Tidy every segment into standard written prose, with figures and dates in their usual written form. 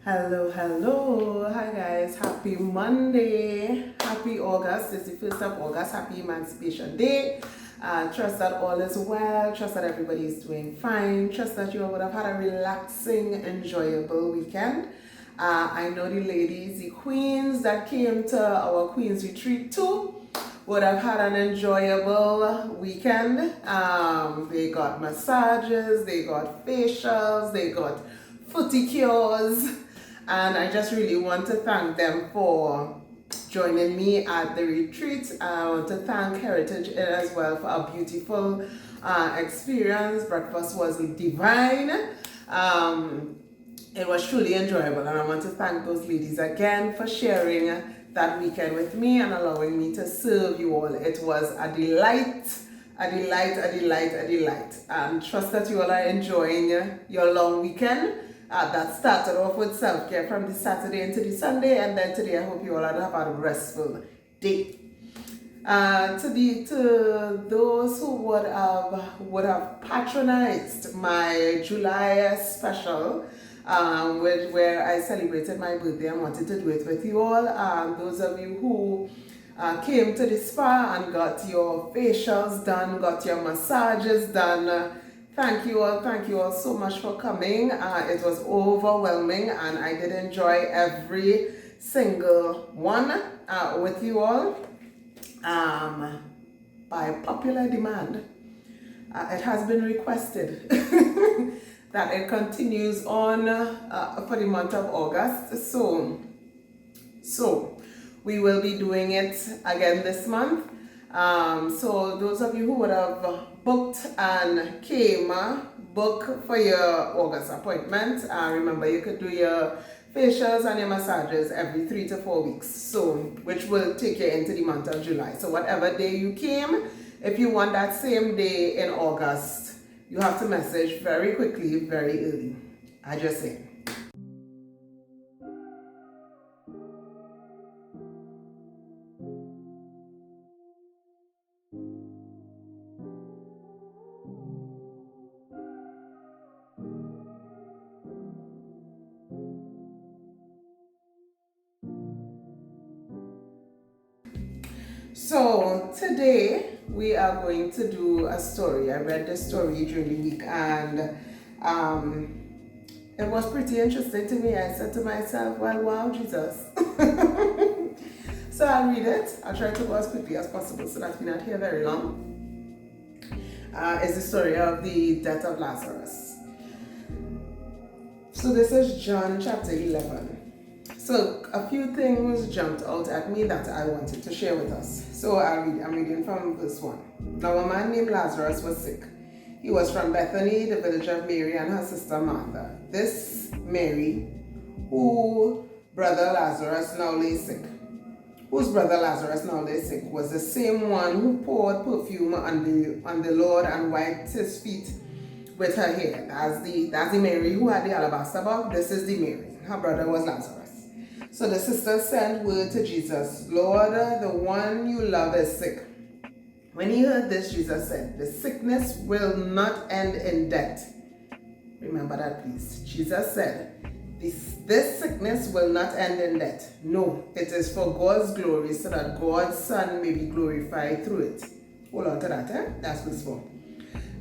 Hello. Hi guys. Happy Monday. Happy August. It's the 1st of August. Happy Emancipation Day. Trust that all is well. Trust that everybody is doing fine. Trust that you would have had a relaxing, enjoyable weekend. I know the ladies, the queens that came to our Queens Retreat too would have had an enjoyable weekend. They got massages, they got facials, they got footy cures, and I just really want to thank them for joining me at the retreat. I want to thank Heritage Inn as well for a beautiful experience. Breakfast was divine. It was truly enjoyable, and I want to thank those ladies again for sharing that weekend with me and allowing me to serve you all. It was a delight, a delight, a delight, a delight. And trust that you all are enjoying your long weekend. That started off with self-care from the Saturday into the Sunday, and then today I hope you all have a restful day. To those who would have patronized my July special, where I celebrated my birthday and wanted to do it with you all. Those of you who came to the spa and got your facials done, got your massages done, thank you all so much for coming. It was overwhelming, and I did enjoy every single one with you all. By popular demand, it has been requested that it continues on for the month of August. So we will be doing it again this month. So those of you who would have booked and came, book for your August appointment. Remember, you could do your facials and your massages every 3 to 4 weeks, so which will take you into the month of July. So whatever day you came, if you want that same day in August, you have to message very quickly, very early. I just say. So today we are going to do a story. I read this story during the week, and it was pretty interesting to me. I said to myself, well, wow, Jesus. So I'll read it. I'll try to go as quickly as possible so that we're not here very long. It's the story of the death of Lazarus. So this is John chapter 11. So a few things jumped out at me that I wanted to share with us. So I'm reading from verse 1. Now a man named Lazarus was sick. He was from Bethany, the village of Mary and her sister Martha. This Mary, whose brother Lazarus now lay sick, was the same one who poured perfume on the Lord and wiped his feet with her hair. That's the Mary who had the alabaster box. This is the Mary. Her brother was Lazarus. So the sisters sent word to Jesus, Lord, the one you love is sick. When he heard this, Jesus said, the sickness will not end in death. Remember that, please. Jesus said, this sickness will not end in death. No, it is for God's glory, so that God's Son may be glorified through it. Hold on to that, That's verse 4.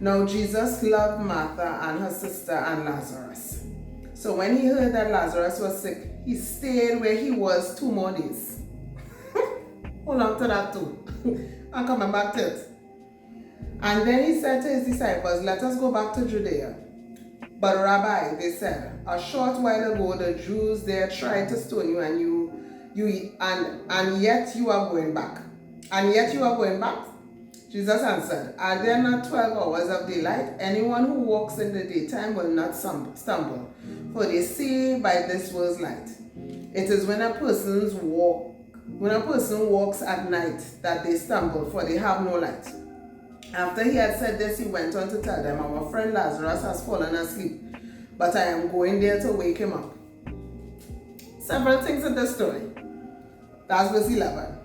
Now Jesus loved Martha and her sister and Lazarus. So when he heard that Lazarus was sick, he stayed where he was 2 more days. Hold on to that too. I'm coming back to it. And then he said to his disciples, let us go back to Judea. But Rabbi, they said, a short while ago the Jews there tried to stone you, and yet you are going back. And yet you are going back? Jesus answered, are there not 12 hours of daylight? Anyone who walks in the daytime will not stumble, for they see by this world's light. It is when a person walks at night that they stumble, for they have no light. After he had said this, he went on to tell them, our friend Lazarus has fallen asleep, but I am going there to wake him up. Several things in this story. That's verse 11.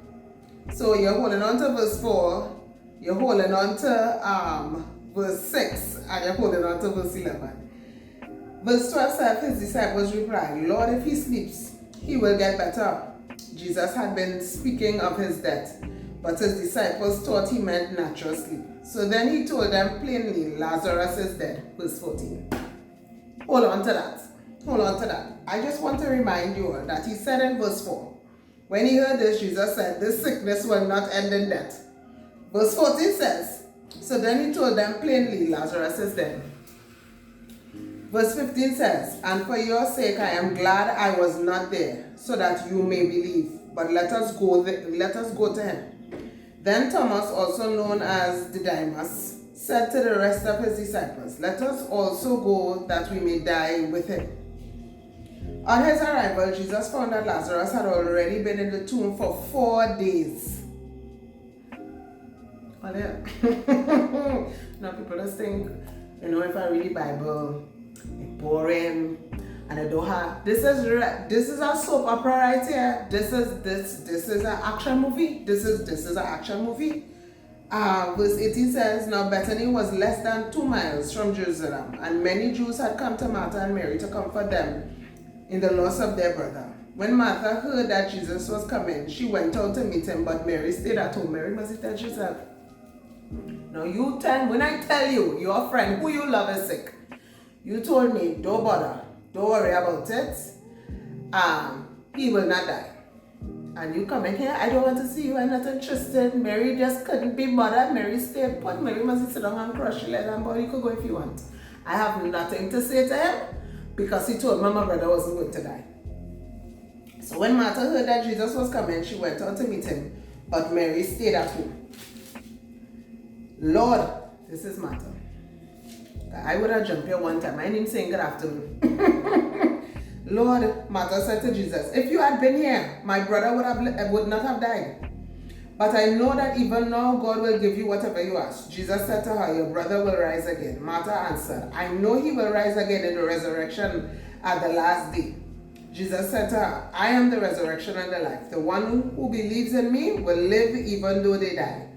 So you're holding on to verse 4, you're holding on to verse 6, and you're holding on to verse 11. Verse 12 said, his disciples replied, Lord, if he sleeps, he will get better. Jesus had been speaking of his death, but his disciples thought he meant natural sleep. So then he told them plainly, Lazarus is dead. Verse 14. Hold on to that. Hold on to that. I just want to remind you all that he said in verse 4, when he heard this, Jesus said, this sickness will not end in death. Verse 14 says, so then he told them plainly, Lazarus is dead. Verse 15 says, and for your sake I am glad I was not there, so that you may believe. But let us go to him. Then Thomas, also known as Didymus, said to the rest of his disciples, let us also go that we may die with him. On his arrival, Jesus found that Lazarus had already been in the tomb for 4 days. Oh, yeah. Now people just think, if I read the Bible, it's boring, and I don't have. This is a soap opera right here. This is an action movie. This is an action movie. Verse 18 says, now Bethany was less than 2 miles from Jerusalem, and many Jews had come to Martha and Mary to comfort them in the loss of their brother. When Martha heard that Jesus was coming, she went out to meet him, but Mary stayed at home. Mary must tell herself. Now when I tell you, your friend who you love is sick, you told me, don't bother, don't worry about it, he will not die. And you come in here, I don't want to see you, I'm not interested. Mary just couldn't be bothered. Mary stayed put. Mary must sit down and crush your leg, but you could go if you want. I have nothing to say to him, because he told me my brother wasn't going to die. So when Martha heard that Jesus was coming, she went out to meet him, but Mary stayed at home. Lord, this is Martha. I would have jumped here one time. I didn't say good afternoon. Lord, Martha said to Jesus, if you had been here, my brother would not have died. But I know that even now God will give you whatever you ask. Jesus said to her, your brother will rise again. Martha answered, I know he will rise again in the resurrection at the last day. Jesus said to her, I am the resurrection and the life. The one who believes in me will live even though they die.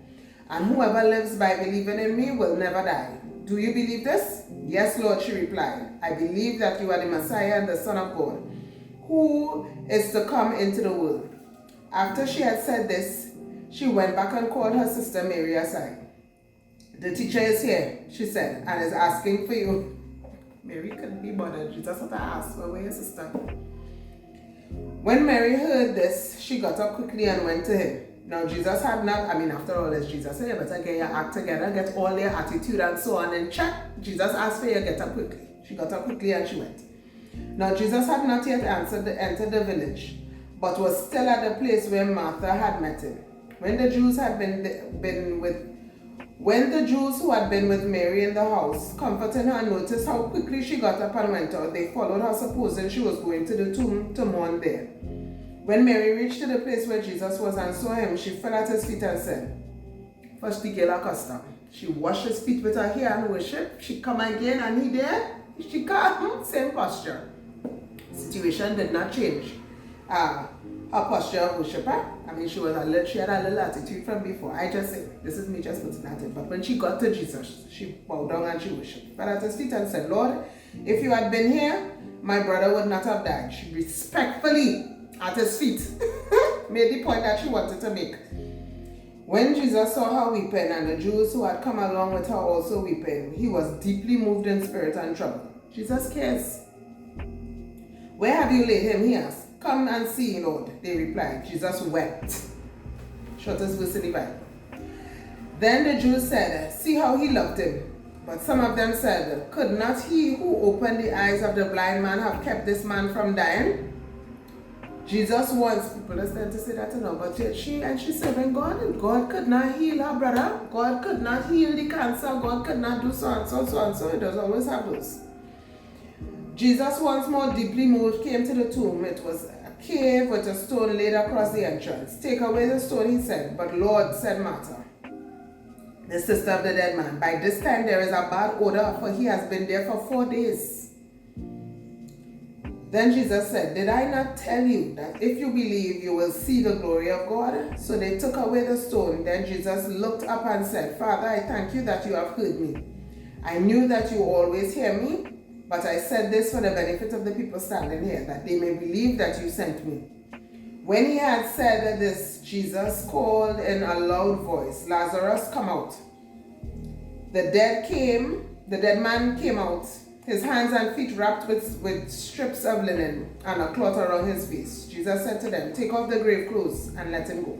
And whoever lives by believing in me will never die. Do you believe this? Yes, Lord, she replied. I believe that you are the Messiah and the Son of God, who is to come into the world. After she had said this, she went back and called her sister Mary aside. The teacher is here, she said, and is asking for you. Mary couldn't be bothered. She just had to ask, where your sister? When Mary heard this, she got up quickly and went to him. Now Jesus had not, after all, as Jesus said, you better get your act together, get all their attitude and so on in check. Jesus asked for you to get up quickly. She got up quickly and she went. Now Jesus had not yet entered the village, but was still at the place where Martha had met him. When the Jews who had been with Mary in the house, comforting her, noticed how quickly she got up and went out, they followed her, supposing she was going to the tomb to mourn there. When Mary reached to the place where Jesus was and saw him, she fell at his feet and said, first the girl custom. She washed his feet with her hair and worship. She come again and he there. She come, same posture. Situation did not change. Her posture of worshiper, she had a little attitude from before. I just say, this is me just putting that in. But when she got to Jesus, she bowed down and she worshipped. Fell at his feet and said, Lord, if you had been here, my brother would not have died. She respectfully at his feet made the point that she wanted to make. When Jesus saw her weeping and the Jews who had come along with her also weeping, he was deeply moved in spirit and troubled. Jesus cares. Where have you laid him? He asked. Come and see, Lord, they replied. Jesus wept. Shortest verse in the Bible. Then the Jews said, see how he loved him. But some of them said, could not he who opened the eyes of the blind man have kept this man from dying? Jesus wants people to say that, but yet she serving God, and God could not heal her brother. God could not heal the cancer. God could not do so and so, so and so. It does always have those. Jesus, once more deeply moved, came to the tomb. It was a cave with a stone laid across the entrance. Take away the stone, he said. But Lord, said Martha, the sister of the dead man, by this time there is a bad odor, for he has been there for 4 days. Then Jesus said, did I not tell you that if you believe, you will see the glory of God? So they took away the stone. Then Jesus looked up and said, Father, I thank you that you have heard me. I knew that you always hear me, But I said this for the benefit of the people standing here, that they may believe that you sent me. When he had said this, Jesus called in a loud voice, Lazarus, come out. The dead man came out, his hands and feet wrapped with strips of linen and a cloth around his face. Jesus said to them, take off the grave clothes and let him go.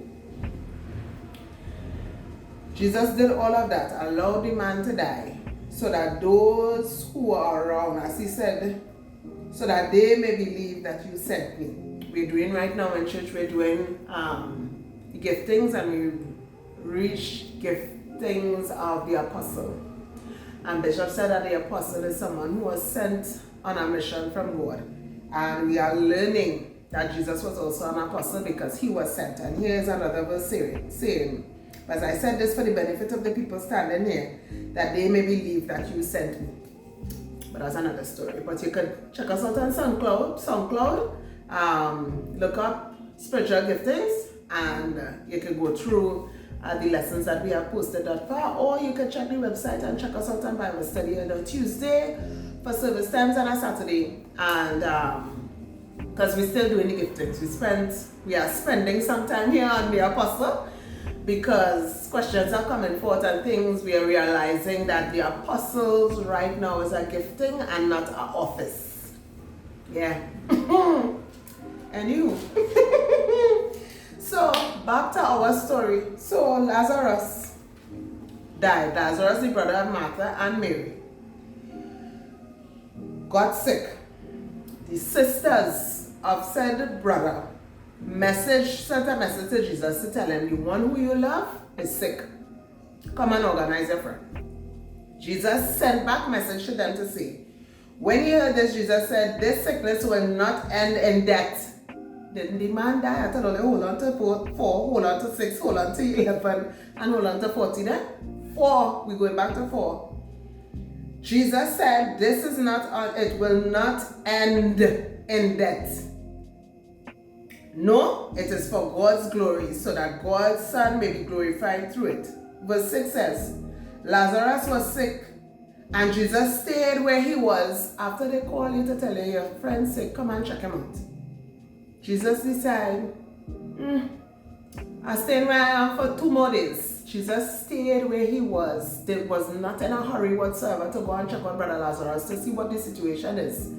Jesus did all of that, allowed the man to die, so that those who are around, as he said, so that they may believe that you sent me. We're doing right now in church, we're doing giftings, and we reach giftings of the apostle. And Bishop said that the apostle is someone who was sent on a mission from God. And we are learning that Jesus was also an apostle because he was sent. And here's another verse saying, as I said this for the benefit of the people standing here, that they may believe that you sent me. But that's another story. But you could check us out on SoundCloud. Look up spiritual giftings, and you can go through the lessons that we have posted that far, or you can check the website and check us out on Bible study on a Tuesday for service times and a Saturday. And because we're still doing the giftings, we are spending some time here on the apostle, because questions are coming forth and things. We are realizing that the apostles right now is a gifting and not an office. Yeah. And you. So back to our story. So Lazarus died. Lazarus, the brother of Martha and Mary, got sick. The sisters of said brother sent a message to Jesus to tell him, the one who you love is sick. Come and organize your friend. Jesus sent back message to them to say, when he heard this, Jesus said, this sickness will not end in death. Didn't the man die? I told you, hold on to 4, hold on to 6, hold on to 11, and hold on to 14. 4, we're going back to 4. Jesus said, this is not, it will not end in death. No, it is for God's glory, so that God's Son may be glorified through it. Verse 6 says, Lazarus was sick, and Jesus stayed where he was. After they call you to tell you your friend's sick, come and check him out. Jesus decided, I stayed where I am for 2 more days. Jesus stayed where he was. They was not in a hurry whatsoever to go and check on Brother Lazarus to see what the situation is.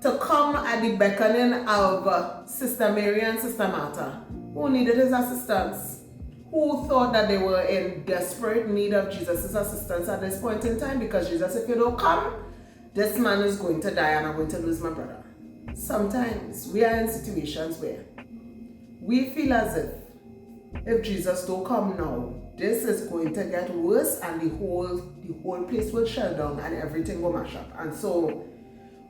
To come at the beckoning of Sister Mary and Sister Martha, who needed his assistance, who thought that they were in desperate need of Jesus' assistance at this point in time, because Jesus said, if you don't come, this man is going to die and I'm going to lose my brother. Sometimes we are in situations where we feel as if Jesus don't come now, this is going to get worse and the whole place will shut down and everything will mash up. And so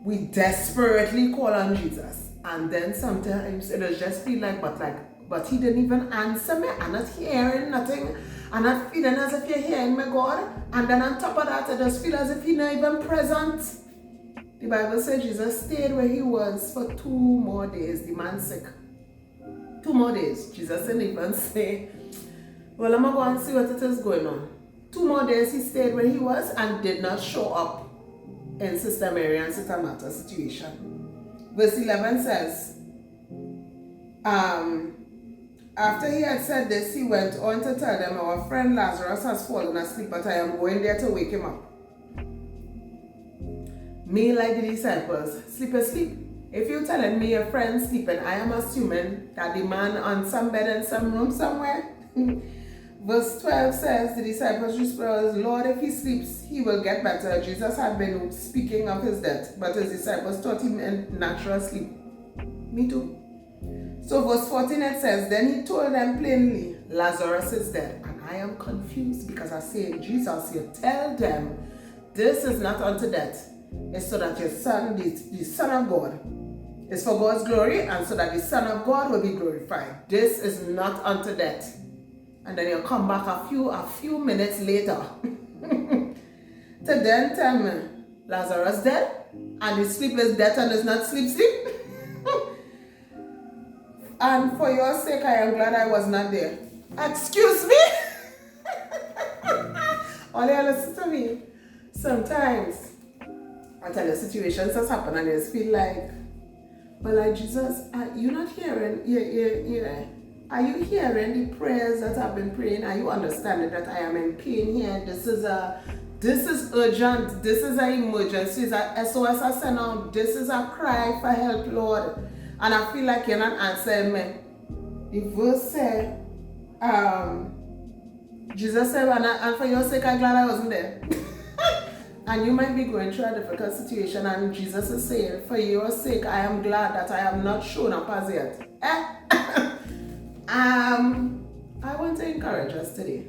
we desperately call on Jesus, and then sometimes it will just feel but he didn't even answer me. I'm not hearing nothing. I'm not feeling as if you're hearing me, God. And then on top of that, I just feel as if he's not even present. The Bible says Jesus stayed where he was for 2 more days. The man sick. 2 more days. Jesus didn't even say, well, I'm going to go and see what it is going on. 2 more days he stayed where he was and did not show up in Sister Mary and Sister Martha's situation. Verse 11 says, after he had said this, he went on to tell them, our friend Lazarus has fallen asleep, but I am going there to wake him up. Me, like the disciples, sleep asleep. If you're telling me your friend's sleeping, I am assuming that the man on some bed in some room somewhere. Verse 12 says, the disciples responded, Lord, if he sleeps, he will get better. Jesus had been speaking of his death, but his disciples thought him in natural sleep. Me too. So verse 14 it says, then he told them plainly, Lazarus is dead. And I am confused because I say, Jesus, you tell them, this is not unto death. It's so that your son, the Son of God, is for God's glory, and so that the Son of God will be glorified. This is not unto death. And then you come back a few minutes later to then tell me, Lazarus dead, and his sleep is death and is not sleep. And for your sake, I am glad I was not there. Excuse me? All you listen to me. Sometimes I tell you, situations that's happened and you just feel like, but like Jesus, you're not hearing, are you hearing the prayers that I've been praying? Are you understanding that I am in pain here? This is urgent. This is an emergency. It's a SOS I send out. This is a cry for help, Lord. And I feel like you're not answering me. The verse said, Jesus said, and for your sake, I'm glad I wasn't there. And you might be going through a difficult situation, and Jesus is saying, for your sake, I am glad that I am not shown up as yet. I want to encourage us today.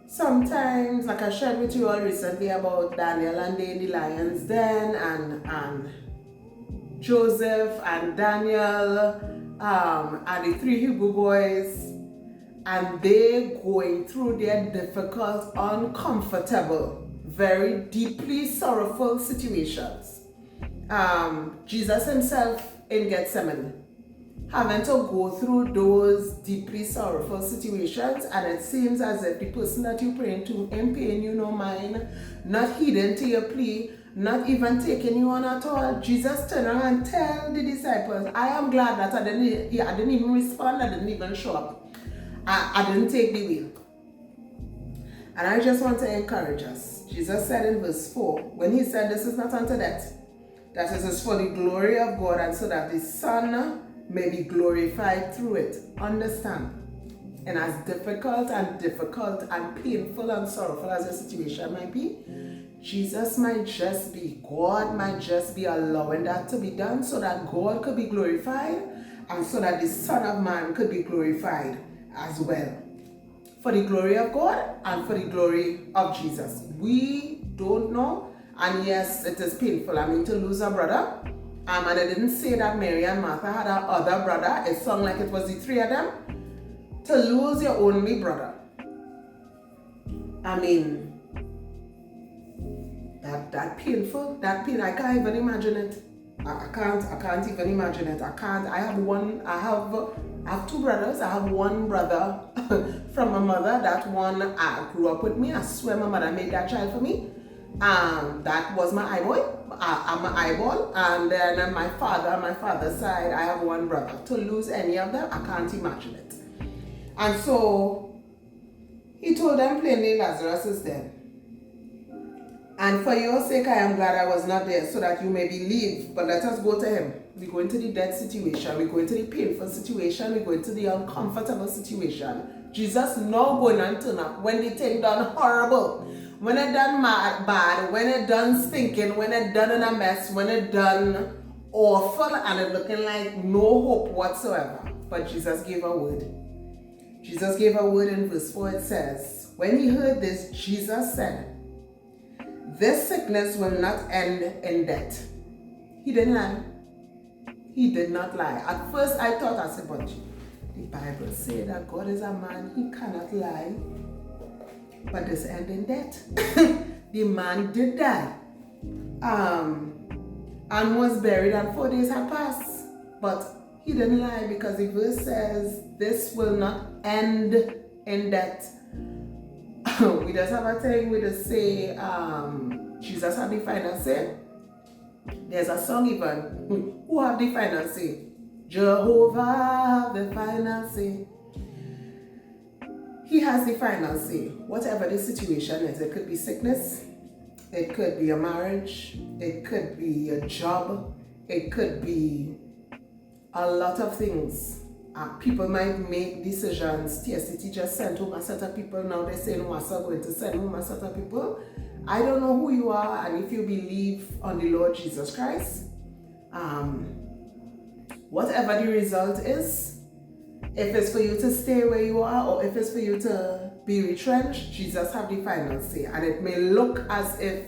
Sometimes, like I shared with you all recently about Daniel and they in the lion's den, and Joseph and Daniel and the three Hebrew boys, and they going through their difficult, uncomfortable, very deeply sorrowful situations. Jesus himself in Gethsemane, having to go through those deeply sorrowful situations, and it seems as if the person that you're praying to ain't paying you no mind, not heeding to your plea, not even taking you on at all. Jesus turned around and tell the disciples, I am glad that I didn't even respond, I didn't even show up. I didn't take the wheel. And I just want to encourage us. Jesus said in verse 4, when he said, this is not unto death, that it is for the glory of God, and so that the Son may be glorified through it. Understand? And as difficult and painful and sorrowful as the situation might be, Jesus might just be, God might just be allowing that to be done so that God could be glorified and so that the Son of Man could be glorified as well. For the glory of God and for the glory of Jesus. We don't know, and yes, it is painful. I mean, to lose a brother. And I didn't say that Mary and Martha had a other brother. It sounded like it was the three of them. To lose your only brother. I mean, that painful, that pain, I can't even imagine it. I can't even imagine it. I have two brothers. I have one brother from my mother. That one grew up with me. I swear my mother made that child for me. That was my I'm my eyeball. And then on my father's side, I have one brother. To lose any of them, I can't imagine it. And so he told them plainly, Lazarus is dead. And for your sake, I am glad I was not there, so that you may believe. But let us go to him. We go into the dead situation. We go into the painful situation. We go into the uncomfortable situation. Jesus now going and turn up when the thing done horrible. When it done bad. When it done stinking. When it done in a mess. When it done awful. And it looking like no hope whatsoever. But Jesus gave a word. Jesus gave a word in verse 4. It says, when he heard this, Jesus said, this sickness will not end in death. He didn't lie. He did not lie. At first I thought, I said, but the Bible says that God is a man, he cannot lie. But this end in death. The man did die. And was buried, and 4 days had passed. But he didn't lie, because the verse says, this will not end in death. We just have a thing we just say, Jesus had the final say. There's a song even. Who have the final say? Jehovah have the final say. He has the final say. Whatever the situation is, it could be sickness, it could be a marriage, it could be a job, it could be a lot of things. People might make decisions. TSCT just sent home a set of people. Now they're saying WASA going to send home a set of people. I don't know who you are, and if you believe on the Lord Jesus Christ, whatever the result is, if it's for you to stay where you are or if it's for you to be retrenched, Jesus have the final say. And it may look as if,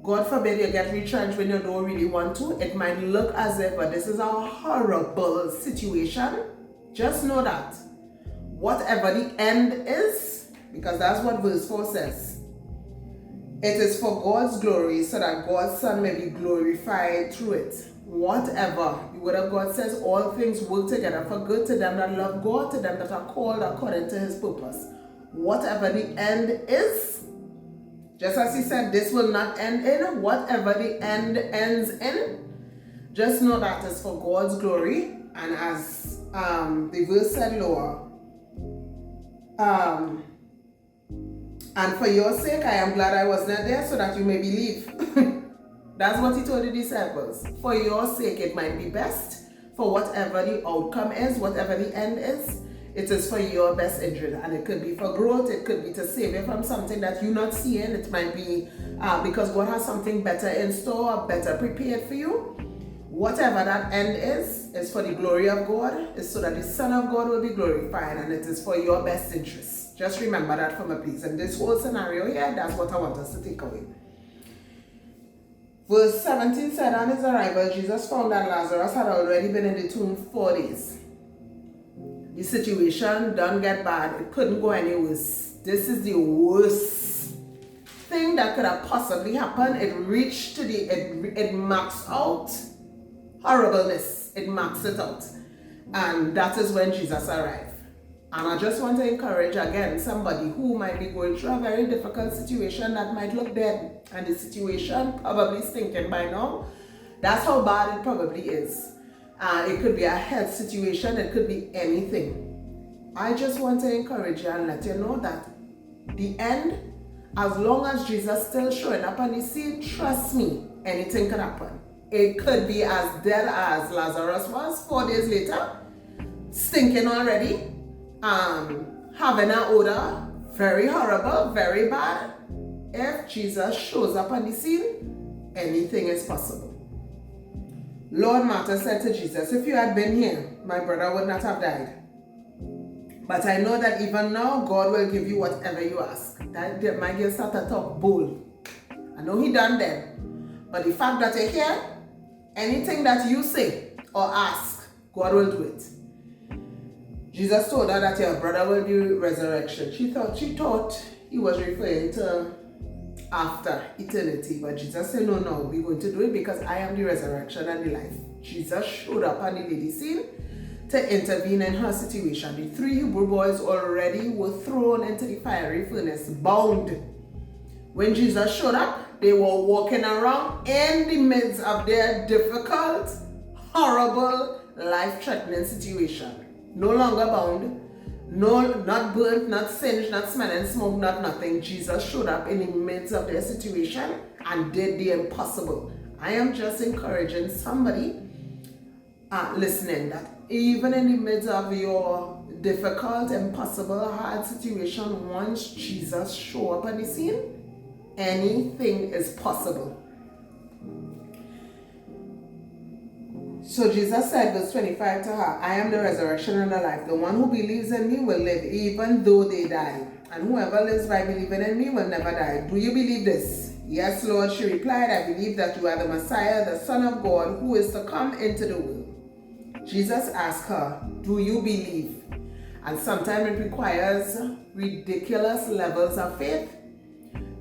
God forbid you get retrenched when you don't really want to. It might look as if, but this is a horrible situation. Just know that whatever the end is, because that's what verse 4 says, it is for God's glory, so that God's Son may be glorified through it. Whatever, the word of God says, all things work together for good to them that love God, to them that are called according to his purpose. Whatever the end is, Just as he said, this will not end in. Whatever the end ends in, just know that is for God's glory. And as the verse said lower, and for your sake, I am glad I was not there so that you may believe. That's what he told the disciples. For your sake, it might be best. For whatever the outcome is, whatever the end is, it is for your best interest. And it could be for growth. It could be to save you from something that you're not seeing. It might be because God has something better in store, or better prepared for you. Whatever that end is for the glory of God, is so that the Son of God will be glorified, and it is for your best interest. Just remember that for me, please. And this whole scenario here, that's what I want us to take away. Verse 17 said, on his arrival, Jesus found that Lazarus had already been in the tomb 4 days. The situation done get bad. It couldn't go any worse. This is the worst thing that could have possibly happened. It reached to it maxed out horribleness. It maxed it out. And that is when Jesus arrived. And I just want to encourage again somebody who might be going through a very difficult situation that might look dead, and the situation probably stinking by now. That's how bad it probably is. It could be a health situation, it could be anything. I just want to encourage you and let you know that the end, as long as Jesus still showing up on the scene, trust me, anything could happen. It could be as dead as Lazarus was 4 days later, stinking already, having an odor, very horrible, very bad. If Jesus shows up on the scene, anything is possible. Lord Martha said to Jesus, if you had been here, my brother would not have died. But I know that even now, God will give you whatever you ask. That my girl started to talk bold. I know he done then. But the fact that you're here, anything that you say or ask, God will do it. Jesus told her that your brother will be resurrection. She thought he was referring to after eternity. But Jesus said, no, we're going to do it because I am the resurrection and the life. Jesus showed up on the lady scene to intervene in her situation. The 3 Hebrew boys already were thrown into the fiery furnace, bound. When Jesus showed up, they were walking around in the midst of their difficult, horrible, life-threatening situation. No longer bound, not burnt, not singed, not smelling smoke, not nothing. Jesus showed up in the midst of their situation and did the impossible. I am just encouraging somebody listening that even in the midst of your difficult, impossible, hard situation, once Jesus show up on the scene, anything is possible. So Jesus said, verse 25 to her, I am the resurrection and the life. The one who believes in me will live even though they die. And whoever lives by believing in me will never die. Do you believe this? Yes, Lord, she replied, I believe that you are the Messiah, the Son of God, who is to come into the world. Jesus asked her, do you believe? And sometimes it requires ridiculous levels of faith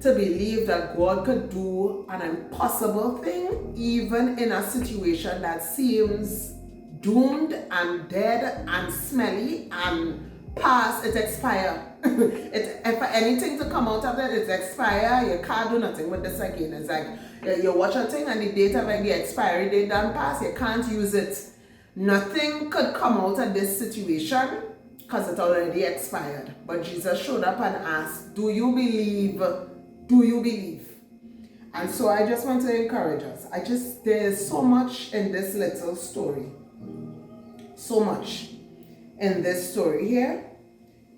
to believe that God could do an impossible thing, even in a situation that seems doomed and dead and smelly and past its expire. If anything to come out of it, it's expire. You can't do nothing with this again. It's like you watch a thing and the date of the expiry date done pass, you can't use it. Nothing could come out of this situation because it already expired. But Jesus showed up and asked, do you believe? Do you believe? And so I just want to encourage us. There's so much in this little story. So much in this story here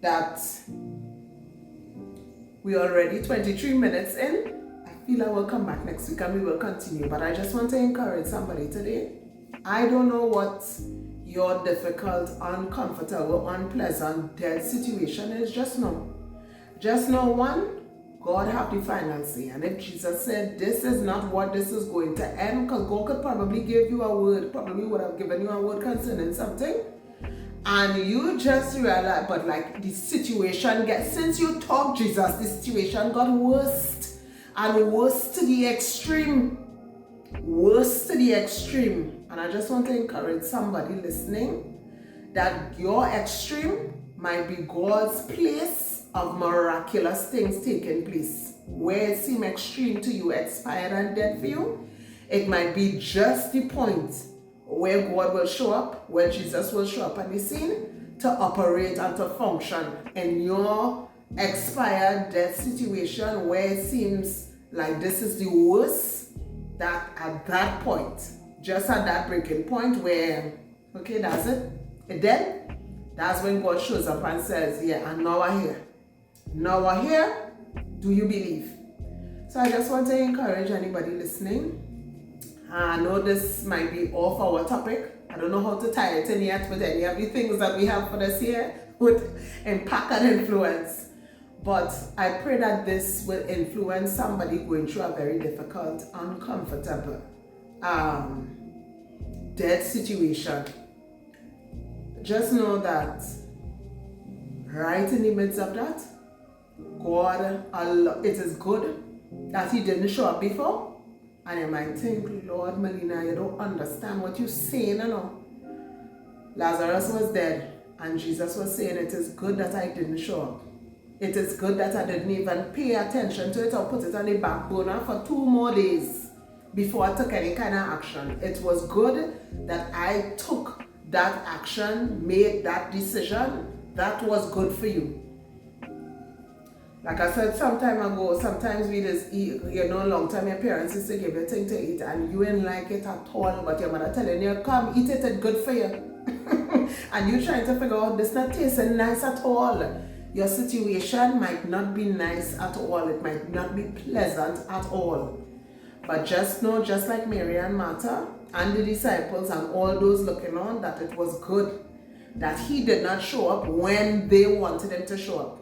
that we're already 23 minutes in. I feel I will come back next week and we will continue. But I just want to encourage somebody today. I don't know what your difficult, uncomfortable, unpleasant, dead situation is. Just know one, God have the final say. And if Jesus said this is not what this is going to end, because God could probably give you a word, probably would have given you a word concerning something, and you just realize, but like the situation since you talked Jesus, the situation got worse and worse to the extreme. Worse to the extreme. And I just want to encourage somebody listening that your extreme might be God's place of miraculous things taking place. where it seems extreme to you, expired and dead for you, it might be just the point where God will show up, where Jesus will show up on the scene to operate and to function in your expired death situation where it seems like this is the worst. That at that point, just at that breaking point where, okay, that's it, and then that's when God shows up and says, yeah, and now we're here. Now we're here. Do you believe? So I just want to encourage anybody listening. I know this might be off our topic. I don't know how to tie it in yet with any of the things that we have for this year with impact and influence. But I pray that this will influence somebody going through a very difficult, uncomfortable, dead situation. Just know that right in the midst of that, God, it is good that He didn't show up before. And you might think, Lord Melina, you don't understand what you're saying, you know. Lazarus was dead, and Jesus was saying, it is good that I didn't show up. It is good that I didn't even pay attention to it or put it on the back burner for 2 more days before I took any kind of action. It was good that I took that action, made that decision. That was good for you. Like I said some time ago, sometimes we just eat, long time your parents used to give you a thing to eat and you ain't like it at all, but your mother telling you, come eat it, it's good for you. And you trying to figure out this not tasting nice at all. Your situation might not be nice at all. It might not be pleasant at all. But just know, just like Mary and Martha and the disciples and all those looking on, that it was good that He did not show up when they wanted Him to show up.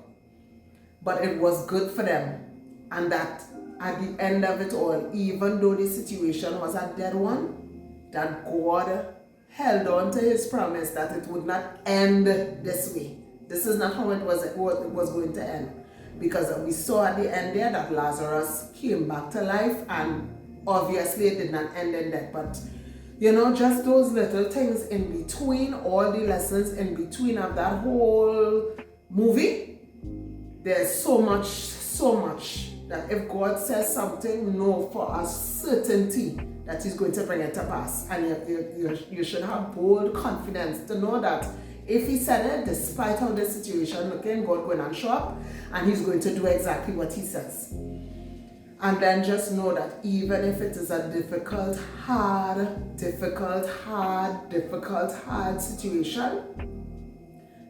But it was good for them. And that at the end of it all, even though the situation was a dead one, that God held on to His promise that it would not end this way. This is not how it was going to end. Because we saw at the end there that Lazarus came back to life, and obviously it did not end in death. But just those little things in between, all the lessons in between of that whole movie, there's so much that if God says something, know for a certainty that He's going to bring it to pass. And you should have bold confidence to know that if He said it, despite how the situation looking, God going to show up and He's going to do exactly what He says. And then just know that even if it is a difficult, hard situation,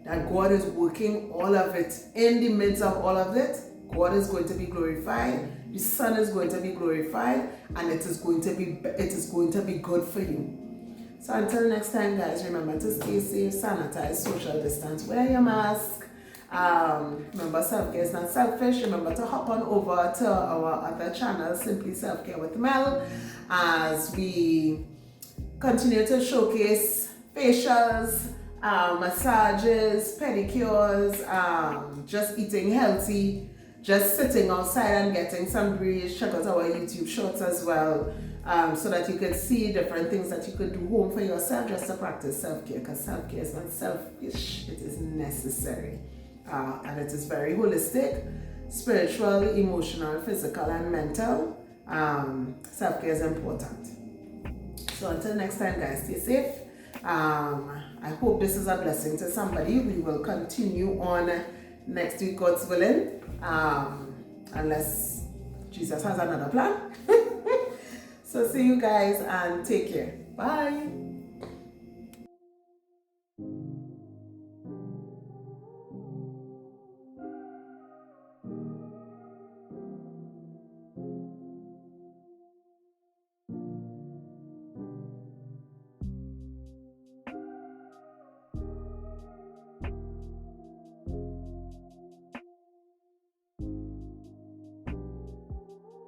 that God is working all of it. In the midst of all of it, God is going to be glorified, the Son is going to be glorified, and it is going to be good for you. So until next time, guys, remember to stay safe, sanitize, social distance, wear your mask. Remember, self-care is not selfish. Remember to hop on over to our other channel, Simply Self-Care with Mel, as we continue to showcase facials, massages, pedicures, just eating healthy, just sitting outside and getting some breeze. Check out our YouTube shorts as well, so that you can see different things that you could do home for yourself just to practice self-care, because self-care is not selfish, it is necessary. And it is very holistic, spiritual, emotional, physical, and mental. Self-care is important. So until next time, guys, stay safe. I hope this is a blessing to somebody. We will continue on next week, God's willing, unless Jesus has another plan. So see you guys and take care. Bye.